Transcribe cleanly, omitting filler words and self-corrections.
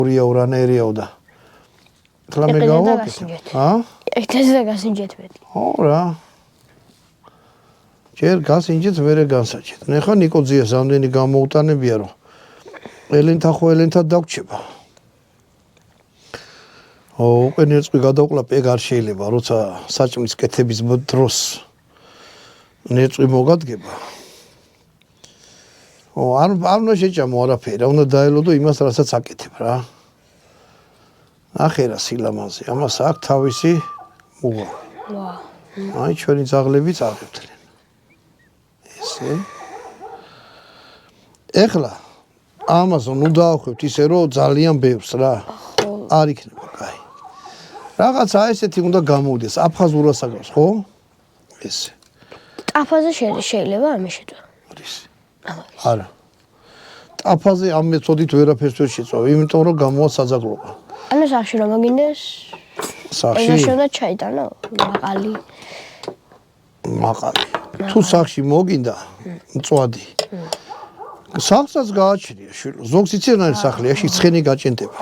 Ურანერიაო და ხლა მე გავაკეთებ. ეხლა გასინჯეთ მეტი. რა. ჯერ გასინჯეთ, მერე განსაჭეთ. ნახა ნიკოძიას ამდენი გამოუტანებია, რომ ელენთა დაგვრჩება. უკვე ნერწყვი გადავყლა პეგ არ შეიძლება, როცა საჭმლის კეთების დროს ნერწყვი მოგადგება. არ უნდა შეჭამო არაფერი, უნდა დაელოდო იმას, რასაც აკეთებ რა. ნახე რა სილამაზე, ამას აქვს თავისი მუღა. აი ჩვენი ძაღლები წარღებდნენ. ესე. ეხლა ამას ნუ დაახვევთ ისე რომ ძალიან ბევრს რა. არ იქნება კაი. რაღაცა ესეთი უნდა გამოვიდეს, აფხაზურად საგავს, ხო? ესე. ტაფაზე შეიძლება ამის შეწვა. არა. ტაფაზე ამ მეთოდით ვერაფერს ვერ შეწვა, იმიტომ რომ გამოვა საძაღლობა. ანუ სახში რომ მოგინდეს? სახში? შეიძლება ჩაიტანო მაყალი. თუ სახში მოგინდა, მწვადი. სახლსაც გააჩნია, ზოგს იციან არის სახლი, აში ცხენი გაჭენდება.